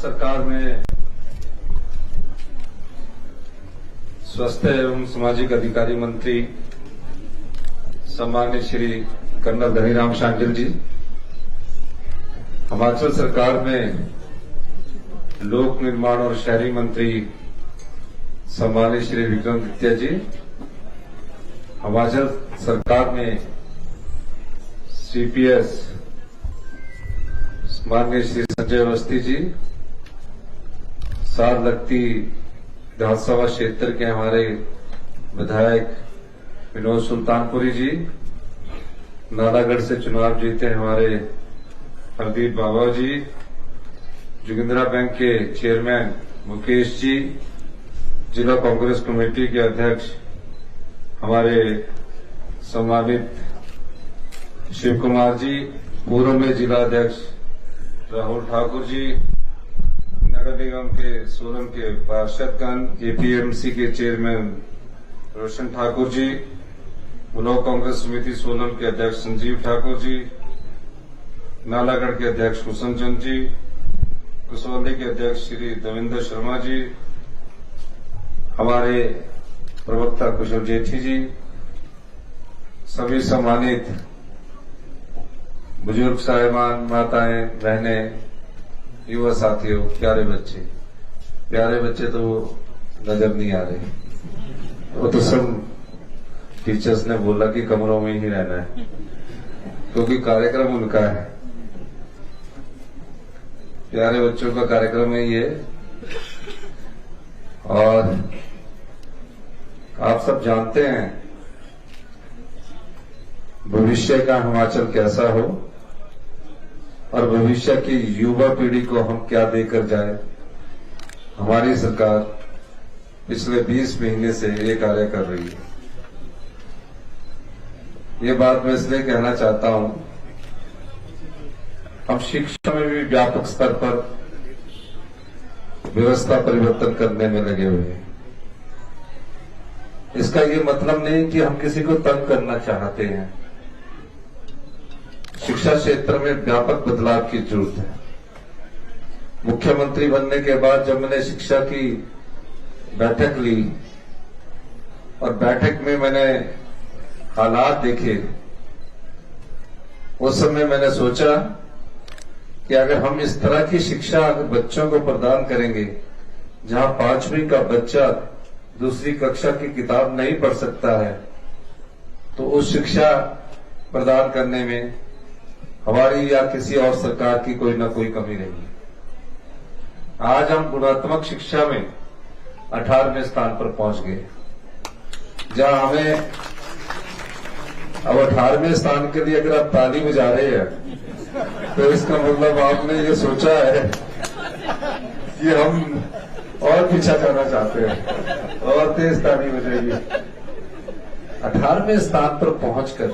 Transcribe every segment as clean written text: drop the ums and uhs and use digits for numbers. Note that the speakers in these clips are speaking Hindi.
सरकार में स्वास्थ्य एवं सामाजिक अधिकारी मंत्री सम्मानित श्री कर्नल धनीराम शांडिल जी, हिमाचल सरकार में लोक निर्माण और शहरी मंत्री सम्मानित श्री विक्रम दत्तिया जी, हिमाचल सरकार में सीपीएस माननीय श्री संजय अवस्थी जी, साथ लगती विधानसभा क्षेत्र के हमारे विधायक विनोद सुल्तानपुरी जी, नालागढ़ से चुनाव जीते हमारे हरदीप बाबा जी, जोगिंद्रा बैंक के चेयरमैन मुकेश जी, जिला कांग्रेस कमेटी के अध्यक्ष हमारे सम्मानित शिव कुमार जी, पूर्व में जिला अध्यक्ष राहुल ठाकुर जी, नगर निगम के सोलन के पार्षदगण, एपीएमसी के चेयरमैन रोशन ठाकुर जी, ब्लॉक कांग्रेस समिति सोलन के अध्यक्ष संजीव ठाकुर जी, नालागढ़ के अध्यक्ष हुसन चंद जी, कसौली के अध्यक्ष श्री देवेंद्र शर्मा जी, हमारे प्रवक्ता कुशल जेठी जी, सभी सम्मानित बुजुर्ग साहिबान, माताएं, बहनें, युवा साथियों, प्यारे बच्चे तो नजर नहीं आ रहे। वो तो सब टीचर्स ने बोला कि कमरों में ही रहना है क्योंकि कार्यक्रम उनका है। प्यारे बच्चों का कार्यक्रम है ये। और आप सब जानते हैं भविष्य का हिमाचल कैसा हो और भविष्य की युवा पीढ़ी को हम क्या देकर जाए। हमारी सरकार पिछले 20 महीने से ये कार्य कर रही है। ये बात मैं इसलिए कहना चाहता हूं, हम शिक्षा में भी व्यापक स्तर पर व्यवस्था परिवर्तन करने में लगे हुए हैं। इसका ये मतलब नहीं कि हम किसी को तंग करना चाहते हैं। शिक्षा क्षेत्र में व्यापक बदलाव की जरूरत है। मुख्यमंत्री बनने के बाद जब मैंने शिक्षा की बैठक ली और बैठक में मैंने हालात देखे, उस समय मैंने सोचा कि अगर हम इस तरह की शिक्षा अगर बच्चों को प्रदान करेंगे, जहां 5वीं का बच्चा दूसरी कक्षा की किताब नहीं पढ़ सकता है, तो उस शिक्षा प्रदान करने में हमारी या किसी और सरकार की कोई न कोई कमी नहीं है। आज हम गुणात्मक शिक्षा में 18वें स्थान पर पहुंच गए, जहां हमें अब 18वें स्थान के लिए अगर आप ताली बजा रहे हैं तो इसका मतलब आपने ये सोचा है कि हम और पीछा जाना चाहते हैं और तेज ताली बजाइए। 18वें स्थान पर पहुंचकर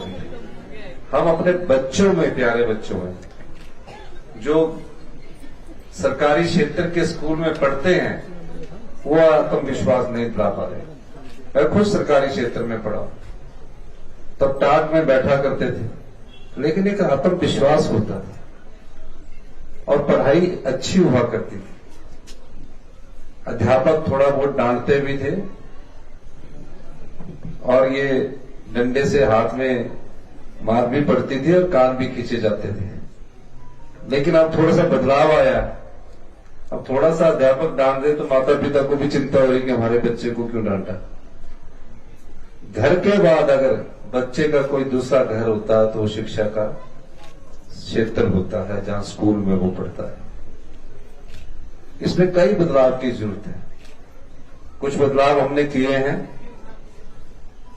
हम अपने बच्चों में, प्यारे बच्चों में, जो सरकारी क्षेत्र के स्कूल में पढ़ते हैं, वो आत्मविश्वास नहीं दिला पा रहे। मैं खुद सरकारी क्षेत्र में पढ़ा, तब टाट में बैठा करते थे, लेकिन एक आत्मविश्वास होता था और पढ़ाई अच्छी हुआ करती थी। अध्यापक थोड़ा बहुत डांटते भी थे और ये डंडे से हाथ में मार भी पड़ती थी और कान भी खींचे जाते थे। लेकिन अब थोड़ा सा बदलाव आया। अब थोड़ा सा अध्यापक डांट दे तो माता पिता को भी चिंता हो रही कि हमारे बच्चे को क्यों डांटा। घर के बाद अगर बच्चे का कोई दूसरा घर होता है तो शिक्षा का क्षेत्र होता है जहां स्कूल में वो पढ़ता है। इसमें कई बदलाव की जरूरत है। कुछ बदलाव हमने किए हैं।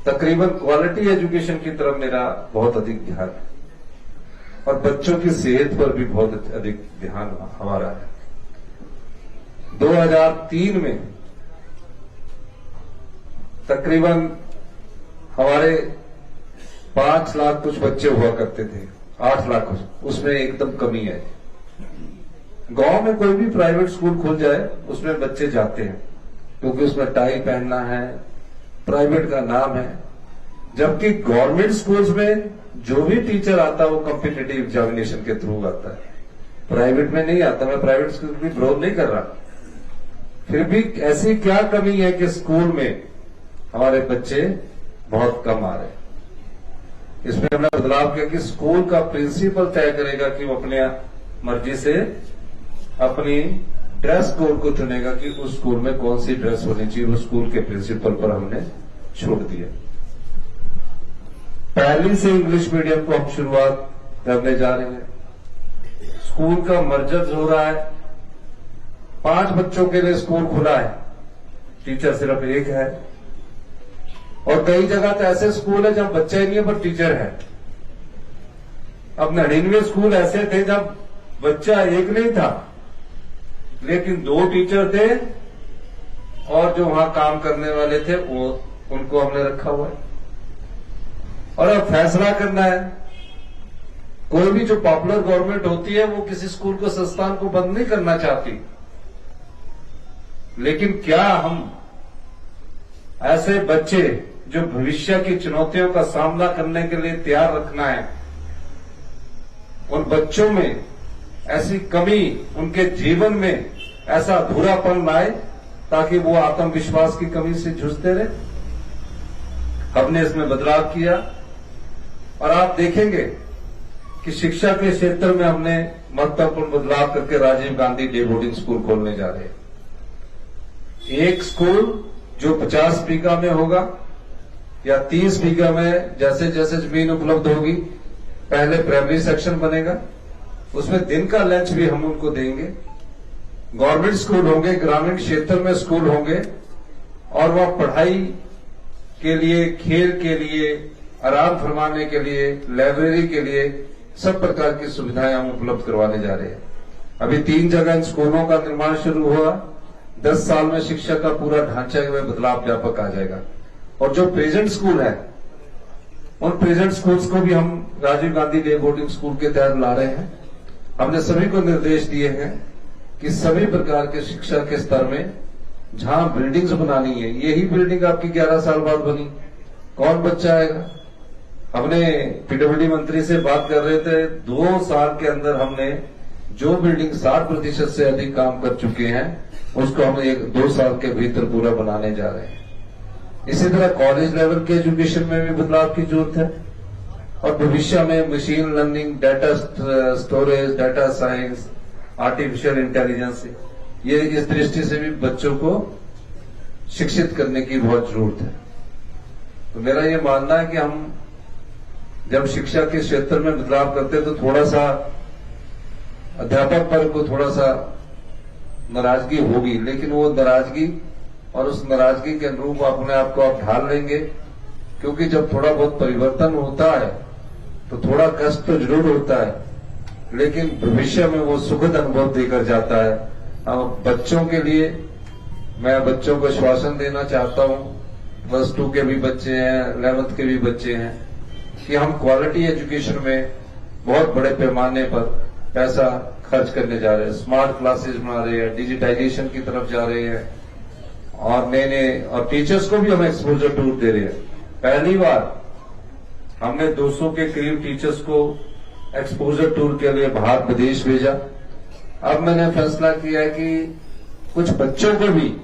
तकरीबन क्वालिटी एजुकेशन की तरफ मेरा बहुत अधिक ध्यान है और बच्चों की सेहत पर भी बहुत अधिक ध्यान हमारा है। 2003 में तकरीबन हमारे 5 लाख कुछ बच्चे हुआ करते थे, 8 लाख उसमें एकदम कमी है। गांव में कोई भी प्राइवेट स्कूल खुल जाए उसमें बच्चे जाते हैं क्योंकि उसमें टाई पहनना है, प्राइवेट का नाम है। जबकि गवर्नमेंट स्कूल्स में जो भी टीचर आता है वो कॉम्पिटिटिव एग्जामिनेशन के थ्रू आता है। प्राइवेट में नहीं आता, मैं प्राइवेट स्कूल की विरोध नहीं कर रहा, फिर भी ऐसी क्या कमी है कि स्कूल में हमारे बच्चे बहुत कम आ रहे हैं। इसमें हमने बदलाव किया कि स्कूल का प्रिंसिपल तय करेगा कि वो अपने मर्जी से अपनी ड्रेस कोड को चुनेगा कि उस स्कूल में कौन सी ड्रेस होनी चाहिए, वो स्कूल के प्रिंसिपल पर हमने छोड़ दिया। पहली से इंग्लिश मीडियम को हम शुरुआत करने जा रहे हैं। स्कूल का मर्जर हो रहा है, 5 बच्चों के लिए स्कूल खुला है, टीचर सिर्फ 1 है, और कई जगह तो ऐसे स्कूल है जहां बच्चा ही नहीं है पर टीचर है। अब 99 स्कूल ऐसे थे जब बच्चा 1 नहीं था लेकिन 2 टीचर थे, और जो वहां काम करने वाले थे वो उनको हमने रखा हुआ है। और अब फैसला करना है, कोई भी जो पॉपुलर गवर्नमेंट होती है वो किसी स्कूल को, संस्थान को बंद नहीं करना चाहती, लेकिन क्या हम ऐसे बच्चे जो भविष्य की चुनौतियों का सामना करने के लिए तैयार रखना है, उन बच्चों में ऐसी कमी, उनके जीवन में ऐसा अधूरापन लाए ताकि वो आत्मविश्वास की कमी से जूझते रहे। हमने इसमें बदलाव किया और आप देखेंगे कि शिक्षा के क्षेत्र में हमने महत्वपूर्ण बदलाव करके Rajiv Gandhi day boarding school खोलने जा रहे हैं। एक स्कूल जो 50 बीघा में होगा या 30 बीघा में, जैसे जैसे जमीन उपलब्ध होगी, पहले प्राइमरी सेक्शन बनेगा, उसमें दिन का लंच भी हम उनको देंगे। गवर्नमेंट स्कूल होंगे, ग्रामीण क्षेत्र में स्कूल होंगे, और वह पढ़ाई के लिए, खेल के लिए, आराम फरमाने के लिए, लाइब्रेरी के लिए सब प्रकार की सुविधाएं हम उपलब्ध करवाने जा रहे हैं। अभी 3 जगह इन स्कूलों का निर्माण शुरू हुआ। 10 साल में शिक्षा का पूरा ढांचा में बदलाव व्यापक आ जाएगा। और जो प्रेजेंट स्कूल है, उन प्रेजेंट स्कूल्स को भी हम Rajiv Gandhi day boarding school के तहत ला रहे हैं। हमने सभी को निर्देश दिए हैं कि सभी प्रकार के शिक्षा के स्तर में जहां बिल्डिंग्स बनानी है, यही बिल्डिंग आपकी 11 साल बाद बनी, कौन बच्चा आएगा? हमने पीडब्ल्यूडी मंत्री से बात कर रहे थे, 2 साल के अंदर हमने जो बिल्डिंग 60% से अधिक काम कर चुके हैं, उसको हम 1-2 साल के भीतर पूरा बनाने जा रहे हैं। इसी तरह कॉलेज लेवल के एजुकेशन में भी बदलाव की जरूरत है, और भविष्य में machine learning, data storage, data science, artificial intelligence, ये इस दृष्टि से भी बच्चों को शिक्षित करने की बहुत जरूरत है। तो मेरा ये मानना है कि हम जब शिक्षा के क्षेत्र में बदलाव करते हैं तो थोड़ा सा अध्यापक वर्ग को थोड़ा सा नाराजगी होगी, लेकिन वो नाराजगी और उस नाराजगी के अनुरूप अपने आप को आप ढाल लेंगे, क्योंकि जब थोड़ा बहुत परिवर्तन होता है तो थोड़ा कष्ट तो जरूर होता है, लेकिन भविष्य में वो सुखद अनुभव देकर जाता है। अब बच्चों के लिए मैं बच्चों को आश्वासन देना चाहता हूं, +2 के भी बच्चे हैं, 11th के भी बच्चे हैं, कि हम क्वालिटी एजुकेशन में बहुत बड़े पैमाने पर पैसा खर्च करने जा रहे हैं। स्मार्ट क्लासेस बना रहे हैं, डिजिटाइजेशन की तरफ जा रहे हैं, और नए और टीचर्स को भी हम एक्सपोजर टूर दे रहे हैं। पहली बार हमने 200 के करीब टीचर्स को एक्सपोजर टूर के लिए बाहर विदेश भेजा। अब मैंने फैसला किया है कि कुछ बच्चों को भी,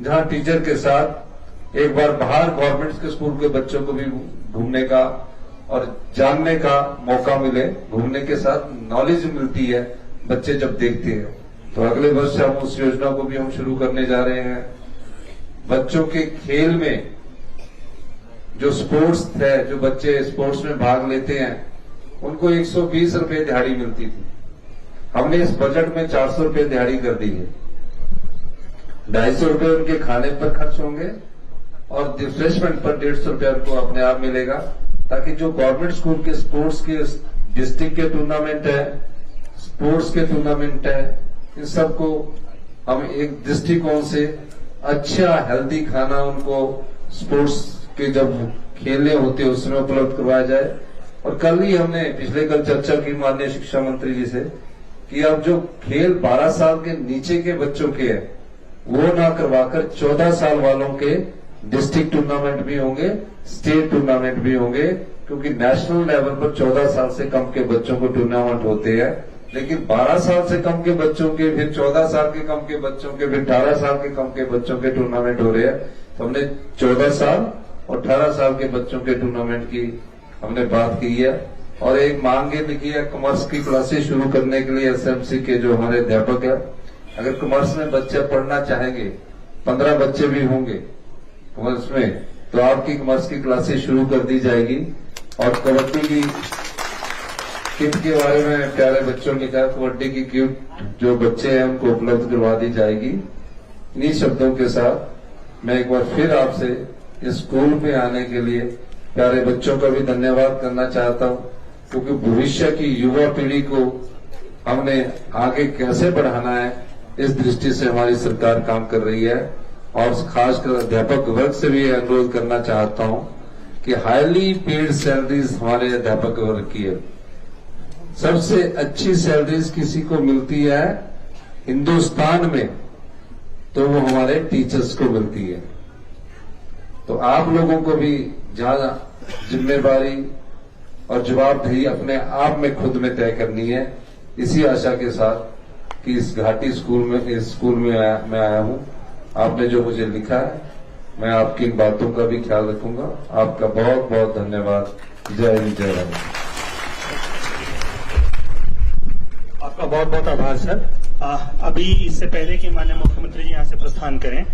जहां टीचर के साथ एक बार बाहर गवर्नमेंट के स्कूल के बच्चों को भी घूमने का और जानने का मौका मिले, घूमने के साथ नॉलेज मिलती है बच्चे जब देखते हैं। तो अगले वर्ष हम उस योजना को भी हम शुरू करने जा रहे हैं। बच्चों के खेल में जो स्पोर्ट्स है, जो बच्चे स्पोर्ट्स में भाग लेते हैं, उनको 120 रुपए दिहाड़ी मिलती थी। हमने इस बजट में 400 रुपए दिहाड़ी कर दी है। 250 रुपए उनके खाने पर खर्च होंगे और रिफ्रेशमेंट पर 150 रुपया उनको अपने आप मिलेगा, ताकि जो गवर्नमेंट स्कूल के स्पोर्ट्स के डिस्ट्रिक्ट के टूर्नामेंट है, स्पोर्ट्स के टूर्नामेंट है, इन सबको हम एक दृष्टिकोण से अच्छा हेल्दी खाना उनको स्पोर्ट्स के जब खेलने होते हैं उसमें उपलब्ध करवाया जाए। और कल ही हमने पिछले कल चर्चा की माननीय शिक्षा मंत्री जी से कि अब जो खेल 12 साल के नीचे के बच्चों के हैं वो ना करवाकर 14 साल वालों के डिस्ट्रिक्ट टूर्नामेंट भी होंगे, स्टेट टूर्नामेंट भी होंगे, क्योंकि नेशनल लेवल पर 14 साल से कम के बच्चों को टूर्नामेंट होते हैं। लेकिन 12 साल से कम के बच्चों के, फिर 14 साल के कम के बच्चों के, फिर 18 साल के कम के बच्चों के टूर्नामेंट हो रहे हैं। तो हमने 14 साल और 18 साल के बच्चों के टूर्नामेंट की हमने बात की है। और एक मांग ये लिखी है कॉमर्स की क्लासेस शुरू करने के लिए एसएमसी के जो हमारे अध्यापक है, अगर कॉमर्स में बच्चे पढ़ना चाहेंगे, 15 बच्चे भी होंगे कॉमर्स में, तो आपकी कॉमर्स की क्लासेस शुरू कर दी जाएगी। और कबड्डी की किट के बारे में प्यारे बच्चों ने कहा, कबड्डी की किट जो बच्चे हैं उनको उपलब्ध करवा दी जाएगी। इन्हीं शब्दों के साथ मैं एक बार फिर आपसे इस स्कूल में आने के लिए प्यारे बच्चों का भी धन्यवाद करना चाहता हूं, क्योंकि भविष्य की युवा पीढ़ी को हमने आगे कैसे बढ़ाना है, इस दृष्टि से हमारी सरकार काम कर रही है। और खासकर अध्यापक वर्ग से भी अनुरोध करना चाहता हूं कि हाईली पेड सैलरीज हमारे अध्यापक वर्ग की है। सबसे अच्छी सैलरीज किसी को मिलती है हिंदुस्तान में, तो वो हमारे टीचर्स को मिलती है। तो आप लोगों को भी ज्यादा जिम्मेवारी और जवाबदेही अपने आप में खुद में तय करनी है। इसी आशा के साथ कि इस घाटी स्कूल में, इस स्कूल में मैं आया हूं। आपने जो मुझे लिखा है, मैं आपकी इन बातों का भी ख्याल रखूंगा। आपका बहुत बहुत धन्यवाद। जय हिंद, जय भारत। आपका बहुत बहुत आभार सर। अभी इससे पहले कि माननीय मुख्यमंत्री जी यहाँ से प्रस्थान करें,